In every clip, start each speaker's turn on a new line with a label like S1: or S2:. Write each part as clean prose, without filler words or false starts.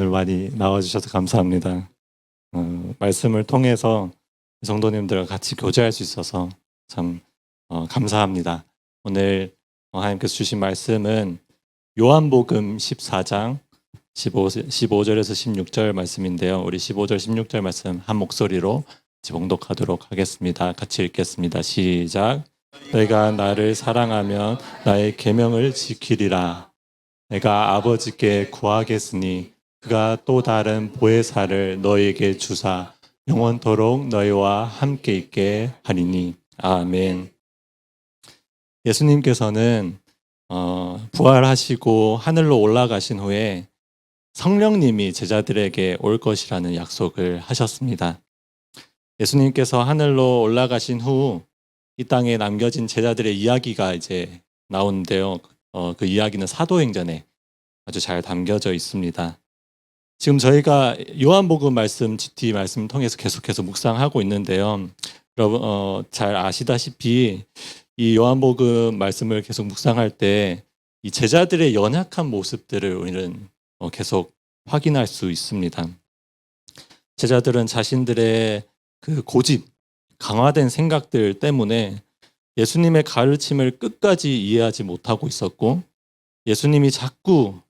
S1: 오늘 많이 나와주셔서 감사합니다. 말씀을 통해서 성도님들과 같이 교제할 수 있어서 참 감사합니다. 오늘 하나님께서 주신 말씀은 요한복음 14장 15절에서 16절 말씀인데요. 우리 15절, 16절 말씀 한 목소리로 봉독하도록 하겠습니다. 같이 읽겠습니다. 시작. 너희가 나를 사랑하면 나의 계명을 지키리라. 내가 아버지께 구하겠으니 그가 또 다른 보혜사를 너희에게 주사 영원토록 너희와 함께 있게 하리니. 아멘. 예수님께서는 부활하시고 하늘로 올라가신 후에 성령님이 제자들에게 올 것이라는 약속을 하셨습니다. 예수님께서 하늘로 올라가신 후 이 땅에 남겨진 제자들의 이야기가 이제 나오는데요. 그 이야기는 사도행전에 아주 잘 담겨져 있습니다. 지금 저희가 요한복음 말씀, GT 말씀 통해서 계속해서 묵상하고 있는데요. 여러분 잘 아시다시피 이 요한복음 말씀을 계속 묵상할 때 이 제자들의 연약한 모습들을 우리는 계속 확인할 수 있습니다. 제자들은 자신들의 그 고집, 강화된 생각들 때문에 예수님의 가르침을 끝까지 이해하지 못하고 있었고, 예수님이 자꾸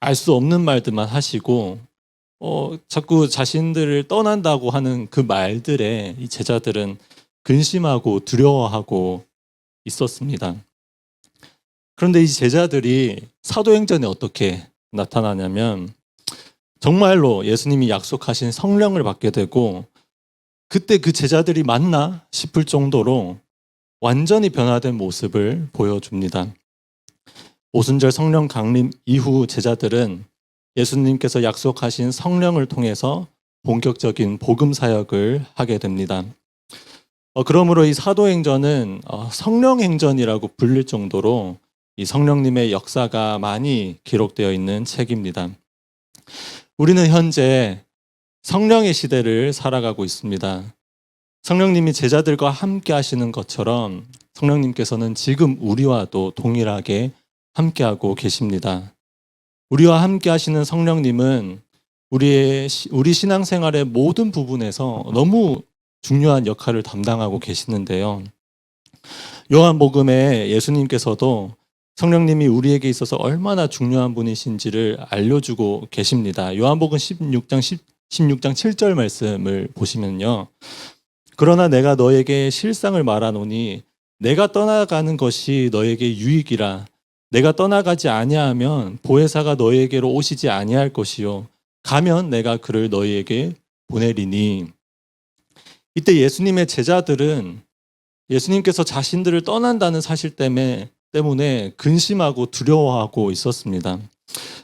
S1: 알 수 없는 말들만 하시고 자꾸 자신들을 떠난다고 하는 그 말들에 이 제자들은 근심하고 두려워하고 있었습니다. 그런데 이 제자들이 사도행전에 어떻게 나타나냐면 정말로 예수님이 약속하신 성령을 받게 되고 그때 그 제자들이 맞나 싶을 정도로 완전히 변화된 모습을 보여줍니다. 오순절 성령 강림 이후 제자들은 예수님께서 약속하신 성령을 통해서 본격적인 복음 사역을 하게 됩니다. 그러므로 이 사도행전은 성령행전이라고 불릴 정도로 이 성령님의 역사가 많이 기록되어 있는 책입니다. 우리는 현재 성령의 시대를 살아가고 있습니다. 성령님이 제자들과 함께 하시는 것처럼 성령님께서는 지금 우리와도 동일하게 함께하고 계십니다. 우리와 함께 하시는 성령님은 우리 신앙생활의 모든 부분에서 너무 중요한 역할을 담당하고 계시는데요. 요한복음에 예수님께서도 성령님이 우리에게 있어서 얼마나 중요한 분이신지를 알려주고 계십니다. 요한복음 16장 7절 말씀을 보시면요. 그러나 내가 너에게 실상을 말하노니 내가 떠나가는 것이 너에게 유익이라. 내가 떠나가지 아니하면 보혜사가 너희에게로 오시지 아니할 것이요 가면 내가 그를 너희에게 보내리니. 이때 예수님의 제자들은 예수님께서 자신들을 떠난다는 사실 때문에 근심하고 두려워하고 있었습니다.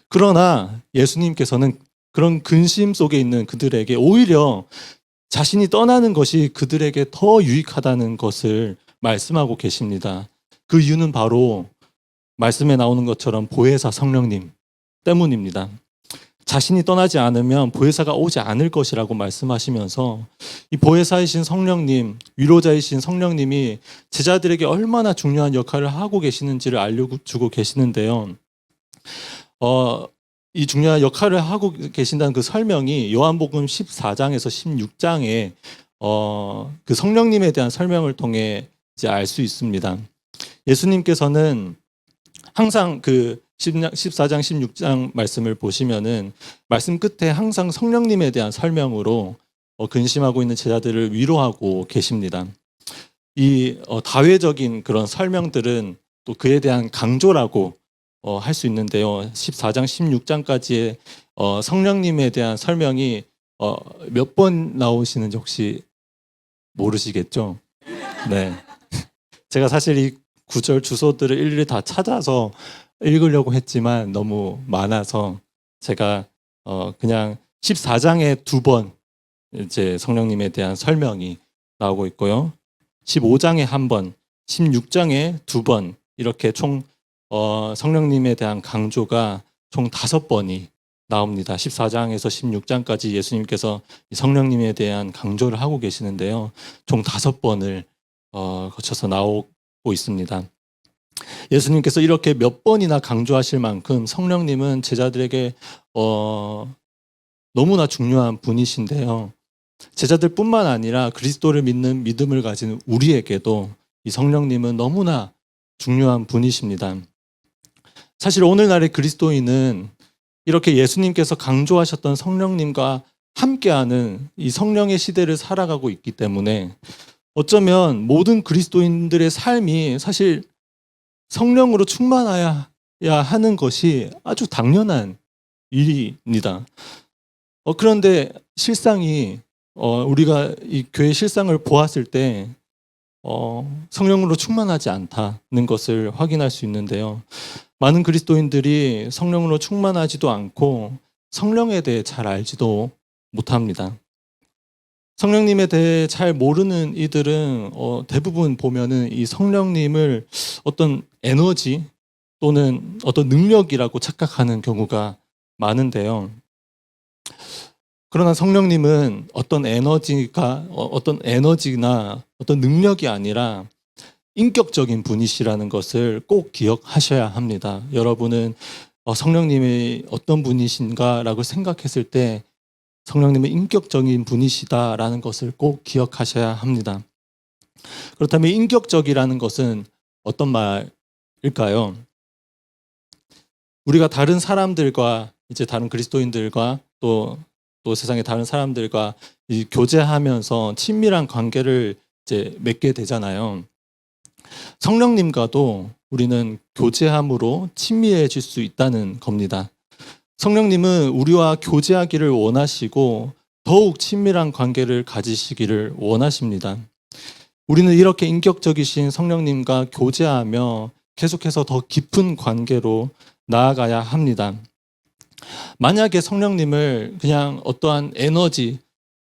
S1: 그러나 예수님께서는 그런 근심 속에 있는 그들에게 오히려 자신이 떠나는 것이 그들에게 더 유익하다는 것을 말씀하고 계십니다. 그 이유는 바로 말씀에 나오는 것처럼 보혜사 성령님 때문입니다. 자신이 떠나지 않으면 보혜사가 오지 않을 것이라고 말씀하시면서 이 보혜사이신 성령님, 위로자이신 성령님이 제자들에게 얼마나 중요한 역할을 하고 계시는지를 알려주고 계시는데요. 이 중요한 역할을 하고 계신다는 그 설명이 요한복음 14장에서 16장에 그 성령님에 대한 설명을 통해 이제 알 수 있습니다. 예수님께서는 항상 그 14장, 16장 말씀을 보시면은 말씀 끝에 항상 성령님에 대한 설명으로 근심하고 있는 제자들을 위로하고 계십니다. 이 다회적인 그런 설명들은 또 그에 대한 강조라고 할 수 있는데요. 14장, 16장까지의 성령님에 대한 설명이 몇 번 나오시는지 혹시 모르시겠죠? 네. 제가 사실 이 구절 주소들을 일일이 다 찾아서 읽으려고 했지만 너무 많아서 제가 그냥 14장에 2번 이제 성령님에 대한 설명이 나오고 있고요. 15장에 1번, 16장에 2번 이렇게 총 성령님에 대한 강조가 총 5번이 나옵니다. 14장에서 16장까지 예수님께서 성령님에 대한 강조를 하고 계시는데요. 총 5번을 거쳐서 나오고 있습니다. 예수님께서 이렇게 몇 번이나 강조하실 만큼 성령님은 제자들에게 너무나 중요한 분이신데요. 제자들뿐만 아니라 그리스도를 믿는 믿음을 가진 우리에게도 이 성령님은 너무나 중요한 분이십니다. 사실 오늘날의 그리스도인은 이렇게 예수님께서 강조하셨던 성령님과 함께하는 이 성령의 시대를 살아가고 있기 때문에 어쩌면 모든 그리스도인들의 삶이 사실 성령으로 충만해야 하는 것이 아주 당연한 일입니다. 그런데 실상이 우리가 이 교회 실상을 보았을 때 성령으로 충만하지 않다는 것을 확인할 수 있는데요. 많은 그리스도인들이 성령으로 충만하지도 않고 성령에 대해 잘 알지도 못합니다. 성령님에 대해 잘 모르는 이들은 대부분 보면은 이 성령님을 어떤 에너지 또는 어떤 능력이라고 착각하는 경우가 많은데요. 그러나 성령님은 어떤 에너지나 어떤 능력이 아니라 인격적인 분이시라는 것을 꼭 기억하셔야 합니다. 여러분은 성령님이 어떤 분이신가라고 생각했을 때 성령님은 인격적인 분이시다라는 것을 꼭 기억하셔야 합니다. 그렇다면 인격적이라는 것은 어떤 말일까요? 우리가 다른 사람들과 이제 다른 그리스도인들과 또 세상의 다른 사람들과 교제하면서 친밀한 관계를 이제 맺게 되잖아요. 성령님과도 우리는 교제함으로 친밀해질 수 있다는 겁니다. 성령님은 우리와 교제하기를 원하시고 더욱 친밀한 관계를 가지시기를 원하십니다. 우리는 이렇게 인격적이신 성령님과 교제하며 계속해서 더 깊은 관계로 나아가야 합니다. 만약에 성령님을 그냥 어떠한 에너지,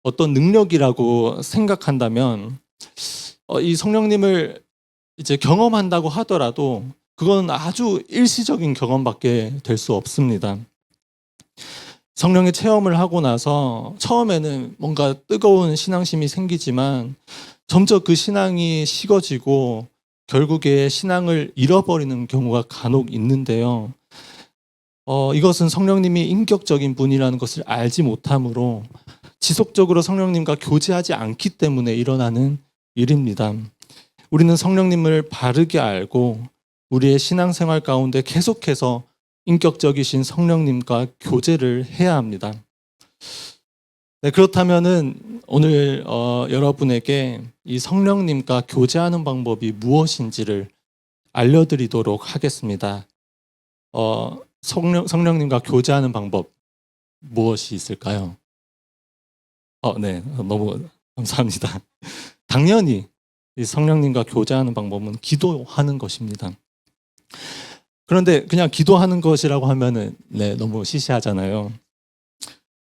S1: 어떤 능력이라고 생각한다면 이 성령님을 이제 경험한다고 하더라도 그건 아주 일시적인 경험밖에 될 수 없습니다. 성령의 체험을 하고 나서 처음에는 뭔가 뜨거운 신앙심이 생기지만 점점 그 신앙이 식어지고 결국에 신앙을 잃어버리는 경우가 간혹 있는데요. 이것은 성령님이 인격적인 분이라는 것을 알지 못함으로 지속적으로 성령님과 교제하지 않기 때문에 일어나는 일입니다. 우리는 성령님을 바르게 알고 우리의 신앙생활 가운데 계속해서 인격적이신 성령님과 교제를 해야 합니다. 네, 그렇다면은 오늘 여러분에게 이 성령님과 교제하는 방법이 무엇인지를 알려드리도록 하겠습니다. 성령님과 교제하는 방법 무엇이 있을까요? 네, 너무 감사합니다. 당연히 이 성령님과 교제하는 방법은 기도하는 것입니다. 그런데 그냥 기도하는 것이라고 하면은 너무 시시하잖아요.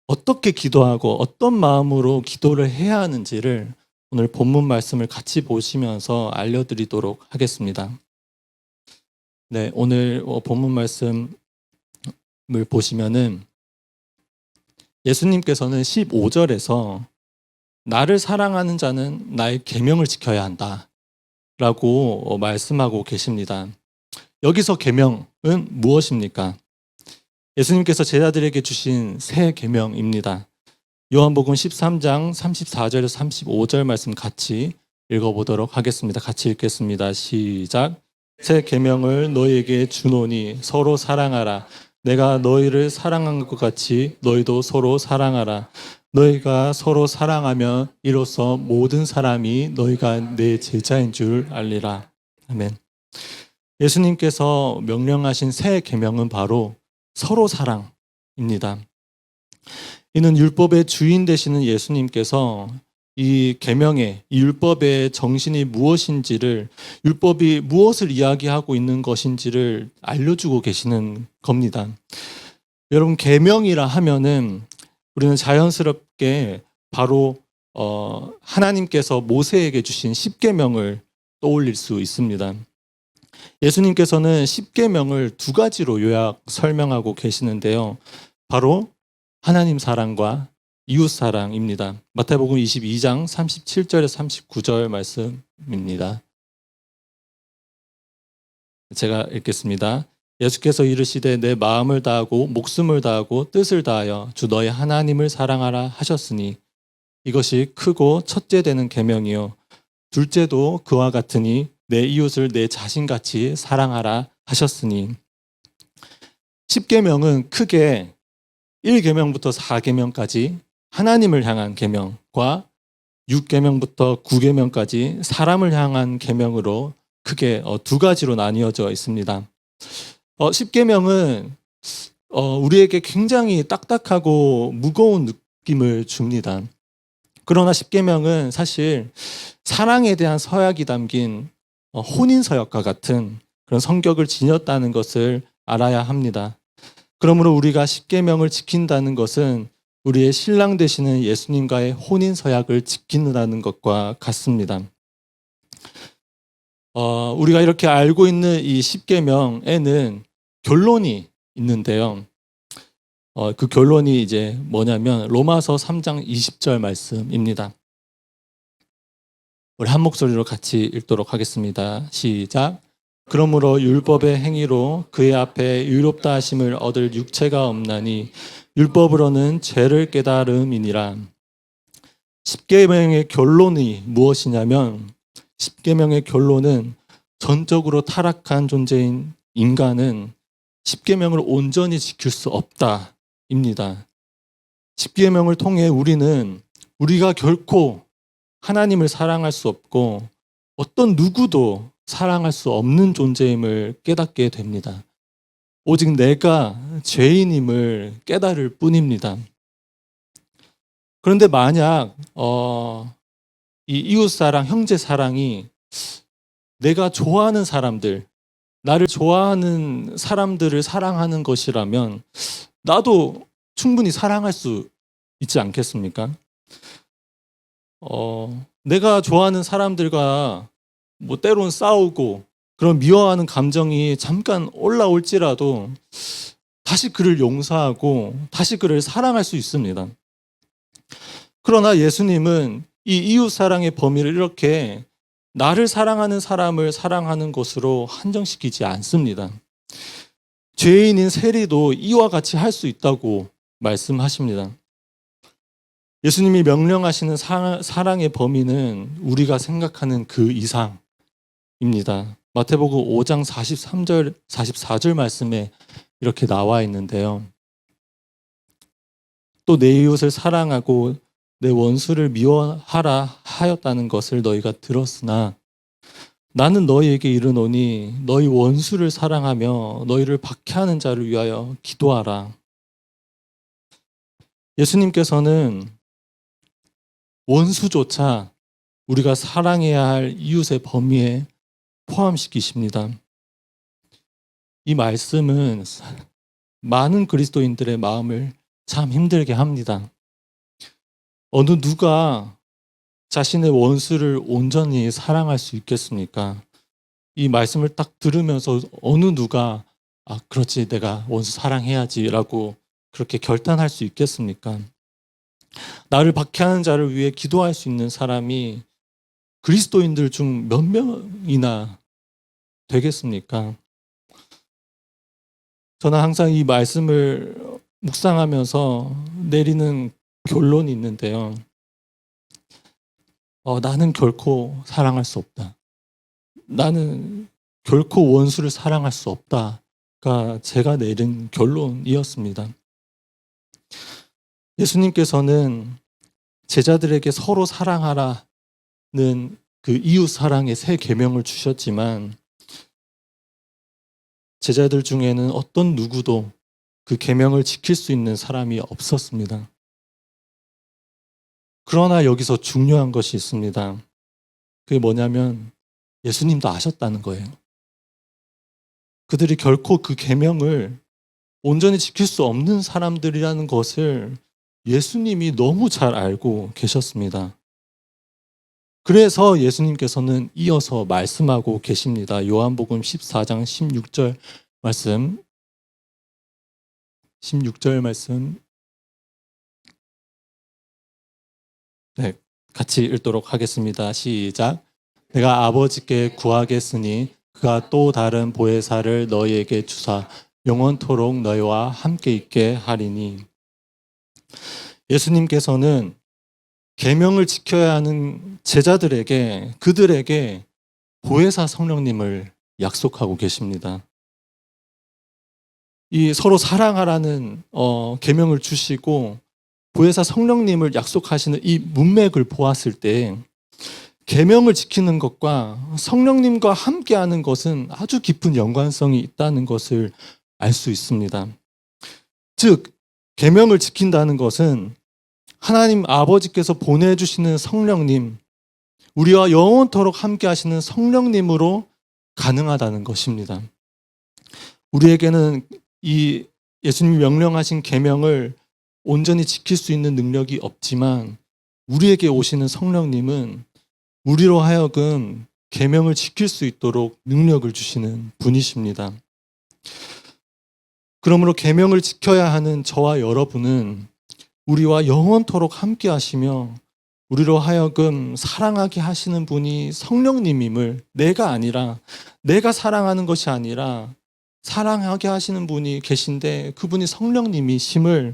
S1: 어떻게 기도하고 어떤 마음으로 기도를 해야 하는지를 오늘 본문 말씀을 같이 보시면서 알려드리도록 하겠습니다. 네, 오늘 본문 말씀을 보시면은 예수님께서는 15절에서 나를 사랑하는 자는 나의 계명을 지켜야 한다 라고 말씀하고 계십니다. 여기서 계명은 무엇입니까? 예수님께서 제자들에게 주신 새 계명입니다. 요한복음 13장 34절에서 35절 말씀 같이 읽어보도록 하겠습니다. 같이 읽겠습니다. 시작. 새 계명을 너희에게 주노니 서로 사랑하라. 내가 너희를 사랑한 것 같이 너희도 서로 사랑하라. 너희가 서로 사랑하면 이로써 모든 사람이 너희가 내 제자인 줄 알리라. 아멘. 예수님께서 명령하신 새 계명은 바로 서로 사랑입니다. 이는 율법의 주인 되시는 예수님께서 이 계명의 이 율법의 정신이 무엇인지를, 율법이 무엇을 이야기하고 있는 것인지를 알려주고 계시는 겁니다. 여러분, 계명이라 하면은 우리는 자연스럽게 바로 하나님께서 모세에게 주신 십계명을 떠올릴 수 있습니다. 예수님께서는 십계명을 두 가지로 요약 설명하고 계시는데요. 바로 하나님 사랑과 이웃 사랑입니다. 마태복음 22장 37절에서 39절 말씀입니다. 제가 읽겠습니다. 예수께서 이르시되 내 마음을 다하고 목숨을 다하고 뜻을 다하여 주 너희 하나님을 사랑하라 하셨으니 이것이 크고 첫째 되는 계명이요 둘째도 그와 같으니 내 이웃을 내 자신같이 사랑하라 하셨으니 10계명은 크게 1계명부터 4계명까지 하나님을 향한 계명과 6계명부터 9계명까지 사람을 향한 계명으로 크게 두 가지로 나뉘어져 있습니다. 10계명은 우리에게 굉장히 딱딱하고 무거운 느낌을 줍니다. 그러나 10계명은 사실 사랑에 대한 서약이 담긴 혼인서약과 같은 그런 성격을 지녔다는 것을 알아야 합니다. 그러므로 우리가 10계명을 지킨다는 것은 우리의 신랑 되시는 예수님과의 혼인서약을 지킨다는 것과 같습니다. 우리가 이렇게 알고 있는 이 10계명에는 결론이 있는데요. 그 결론이 이제 뭐냐면 로마서 3장 20절 말씀입니다. 우리 한 목소리로 같이 읽도록 하겠습니다. 시작. 그러므로 율법의 행위로 그의 앞에 의롭다 하심을 얻을 육체가 없나니 율법으로는 죄를 깨달음이니라. 10계명의 결론이 무엇이냐면 10계명의 결론은 전적으로 타락한 존재인 인간은 10계명을 온전히 지킬 수 없다입니다. 10계명을 통해 우리가 결코 하나님을 사랑할 수 없고 어떤 누구도 사랑할 수 없는 존재임을 깨닫게 됩니다. 오직 내가 죄인임을 깨달을 뿐입니다. 그런데 만약 이 이웃사랑, 형제사랑이 내가 좋아하는 사람들, 나를 좋아하는 사람들을 사랑하는 것이라면 나도 충분히 사랑할 수 있지 않겠습니까? 내가 좋아하는 사람들과 뭐 때론 싸우고 그런 미워하는 감정이 잠깐 올라올지라도 다시 그를 용서하고 다시 그를 사랑할 수 있습니다. 그러나 예수님은 이 이웃 사랑의 범위를 이렇게 나를 사랑하는 사람을 사랑하는 것으로 한정시키지 않습니다. 죄인인 세리도 이와 같이 할 수 있다고 말씀하십니다. 예수님이 명령하시는 사랑의 범위는 우리가 생각하는 그 이상입니다. 마태복음 5장 43절, 44절 말씀에 이렇게 나와 있는데요. 또 내 이웃을 사랑하고 내 원수를 미워하라 하였다는 것을 너희가 들었으나 나는 너희에게 이르노니 너희 원수를 사랑하며 너희를 박해하는 자를 위하여 기도하라. 예수님께서는 원수조차 우리가 사랑해야 할 이웃의 범위에 포함시키십니다. 이 말씀은 많은 그리스도인들의 마음을 참 힘들게 합니다. 어느 누가 자신의 원수를 온전히 사랑할 수 있겠습니까? 이 말씀을 딱 들으면서 어느 누가 그렇지 내가 원수 사랑해야지라고 그렇게 결단할 수 있겠습니까? 나를 박해하는 자를 위해 기도할 수 있는 사람이 그리스도인들 중 몇 명이나 되겠습니까? 저는 항상 이 말씀을 묵상하면서 내리는 결론이 있는데요. 나는 결코 사랑할 수 없다. 나는 결코 원수를 사랑할 수 없다가 제가 내린 결론이었습니다. 예수님께서는 제자들에게 서로 사랑하라는 그 이웃 사랑의 새 계명을 주셨지만 제자들 중에는 어떤 누구도 그 계명을 지킬 수 있는 사람이 없었습니다. 그러나 여기서 중요한 것이 있습니다. 그게 뭐냐면 예수님도 아셨다는 거예요. 그들이 결코 그 계명을 온전히 지킬 수 없는 사람들이라는 것을 예수님이 너무 잘 알고 계셨습니다. 그래서 예수님께서는 이어서 말씀하고 계십니다. 요한복음 14장 16절 말씀. 16절 말씀. 네, 같이 읽도록 하겠습니다. 시작. 내가 아버지께 구하겠으니 그가 또 다른 보혜사를 너희에게 주사 영원토록 너희와 함께 있게 하리니. 예수님께서는 계명을 지켜야 하는 제자들에게, 그들에게 보혜사 성령님을 약속하고 계십니다. 이 서로 사랑하라는 계명을 주시고 보혜사 성령님을 약속하시는 이 문맥을 보았을 때 계명을 지키는 것과 성령님과 함께하는 것은 아주 깊은 연관성이 있다는 것을 알 수 있습니다. 즉, 계명을 지킨다는 것은 하나님 아버지께서 보내주시는 성령님, 우리와 영원토록 함께하시는 성령님으로 가능하다는 것입니다. 우리에게는 이 예수님이 명령하신 계명을 온전히 지킬 수 있는 능력이 없지만 우리에게 오시는 성령님은 우리로 하여금 계명을 지킬 수 있도록 능력을 주시는 분이십니다. 그러므로 계명을 지켜야 하는 저와 여러분은 우리와 영원토록 함께 하시며 우리로 하여금 사랑하게 하시는 분이 성령님임을, 내가 사랑하는 것이 아니라 사랑하게 하시는 분이 계신데 그분이 성령님이심을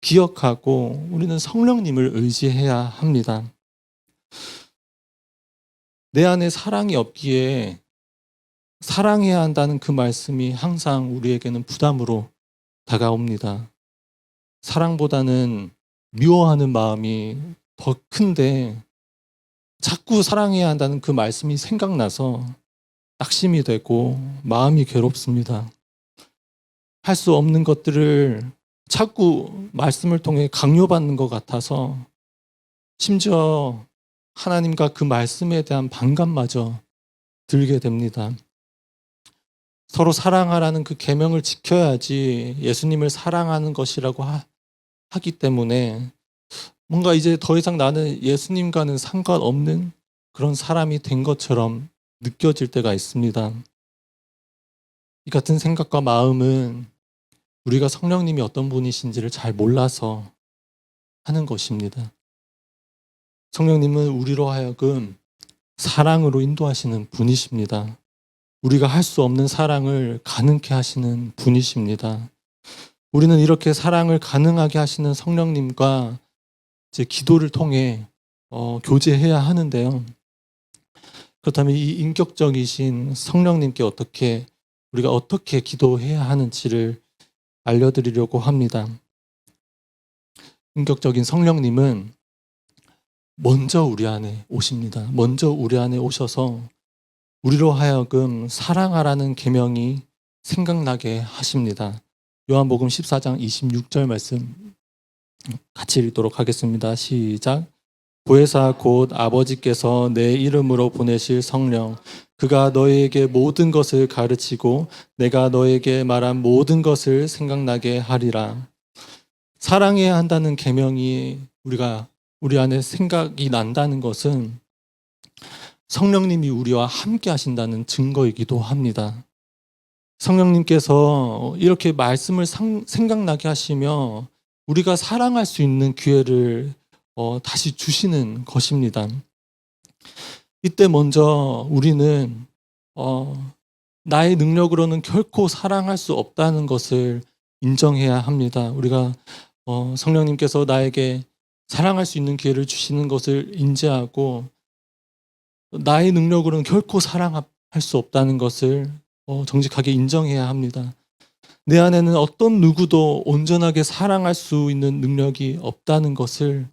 S1: 기억하고 우리는 성령님을 의지해야 합니다. 내 안에 사랑이 없기에 사랑해야 한다는 그 말씀이 항상 우리에게는 부담으로 다가옵니다. 사랑보다는 미워하는 마음이 더 큰데 자꾸 사랑해야 한다는 그 말씀이 생각나서 낙심이 되고 마음이 괴롭습니다. 할 수 없는 것들을 자꾸 말씀을 통해 강요받는 것 같아서 심지어 하나님과 그 말씀에 대한 반감마저 들게 됩니다. 서로 사랑하라는 그 계명을 지켜야지 예수님을 사랑하는 것이라고 하기 때문에 뭔가 이제 더 이상 나는 예수님과는 상관없는 그런 사람이 된 것처럼 느껴질 때가 있습니다. 이 같은 생각과 마음은 우리가 성령님이 어떤 분이신지를 잘 몰라서 하는 것입니다. 성령님은 우리로 하여금 사랑으로 인도하시는 분이십니다. 우리가 할 수 없는 사랑을 가능케 하시는 분이십니다. 우리는 이렇게 사랑을 가능하게 하시는 성령님과 이제 기도를 통해 교제해야 하는데요. 그렇다면 이 인격적이신 성령님께 우리가 어떻게 기도해야 하는지를 알려드리려고 합니다. 인격적인 성령님은 먼저 우리 안에 오십니다. 먼저 우리 안에 오셔서 우리로 하여금 사랑하라는 계명이 생각나게 하십니다. 요한복음 14장 26절 말씀 같이 읽도록 하겠습니다. 시작. 보혜사 곧 아버지께서 내 이름으로 보내실 성령, 그가 너희에게 모든 것을 가르치고 내가 너희에게 말한 모든 것을 생각나게 하리라. 사랑해야 한다는 계명이 우리 안에 생각이 난다는 것은 성령님이 우리와 함께 하신다는 증거이기도 합니다. 성령님께서 이렇게 말씀을 생각나게 하시며 우리가 사랑할 수 있는 기회를 다시 주시는 것입니다. 이때 먼저 우리는 나의 능력으로는 결코 사랑할 수 없다는 것을 인정해야 합니다. 우리가 성령님께서 나에게 사랑할 수 있는 기회를 주시는 것을 인지하고 나의 능력으로는 결코 사랑할 수 없다는 것을 정직하게 인정해야 합니다. 내 안에는 어떤 누구도 온전하게 사랑할 수 있는 능력이 없다는 것을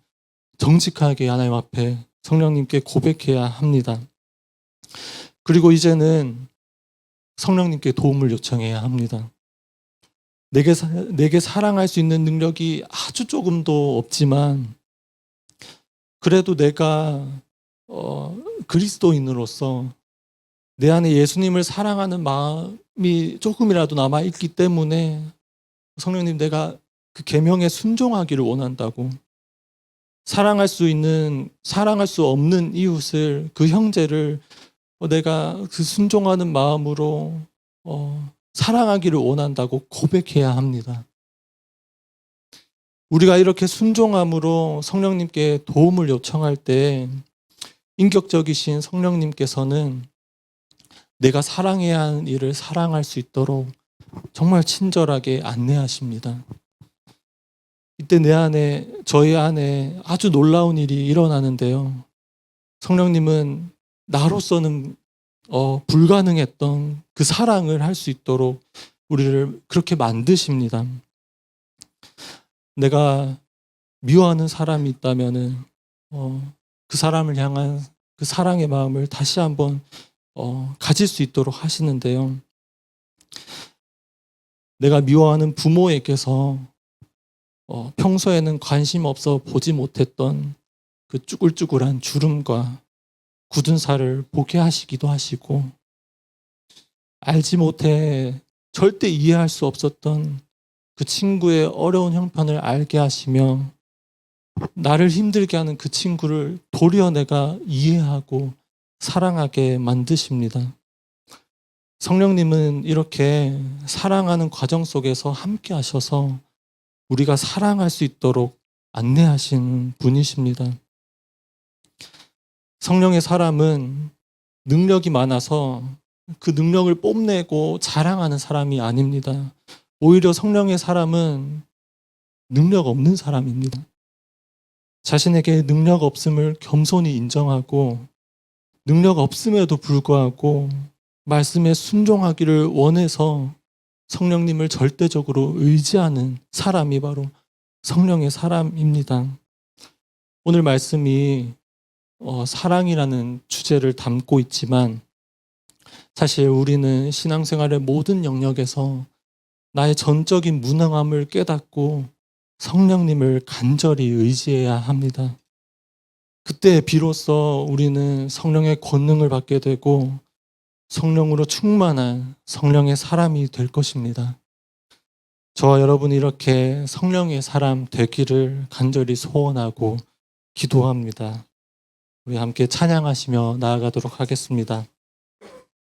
S1: 정직하게 하나님 앞에 성령님께 고백해야 합니다. 그리고 이제는 성령님께 도움을 요청해야 합니다. 내게 사랑할 수 있는 능력이 아주 조금도 없지만 그래도 내가 그리스도인으로서 내 안에 예수님을 사랑하는 마음이 조금이라도 남아있기 때문에 성령님, 내가 그 계명에 순종하기를 원한다고, 사랑할 수 없는 이웃을, 그 형제를 내가 그 순종하는 마음으로 사랑하기를 원한다고 고백해야 합니다. 우리가 이렇게 순종함으로 성령님께 도움을 요청할 때 인격적이신 성령님께서는 내가 사랑해야 하는 일을 사랑할 수 있도록 정말 친절하게 안내하십니다. 이때 저희 안에 아주 놀라운 일이 일어나는데요. 성령님은 나로서는 불가능했던 그 사랑을 할 수 있도록 우리를 그렇게 만드십니다. 내가 미워하는 사람이 있다면은 그 사람을 향한 그 사랑의 마음을 다시 한번 가질 수 있도록 하시는데요. 내가 미워하는 부모에게서 평소에는 관심 없어 보지 못했던 그 쭈글쭈글한 주름과 굳은 살을 보게 하시기도 하시고, 알지 못해 절대 이해할 수 없었던 그 친구의 어려운 형편을 알게 하시며, 나를 힘들게 하는 그 친구를 도리어 내가 이해하고 사랑하게 만드십니다. 성령님은 이렇게 사랑하는 과정 속에서 함께 하셔서 우리가 사랑할 수 있도록 안내하시는 분이십니다. 성령의 사람은 능력이 많아서 그 능력을 뽐내고 자랑하는 사람이 아닙니다. 오히려 성령의 사람은 능력 없는 사람입니다. 자신에게 능력 없음을 겸손히 인정하고, 능력 없음에도 불구하고 말씀에 순종하기를 원해서 성령님을 절대적으로 의지하는 사람이 바로 성령의 사람입니다. 오늘 말씀이 사랑이라는 주제를 담고 있지만, 사실 우리는 신앙생활의 모든 영역에서 나의 전적인 무능함을 깨닫고 성령님을 간절히 의지해야 합니다. 그때 비로소 우리는 성령의 권능을 받게 되고 성령으로 충만한 성령의 사람이 될 것입니다. 저와 여러분이 이렇게 성령의 사람 되기를 간절히 소원하고 기도합니다. 우리 함께 찬양하시며 나아가도록 하겠습니다.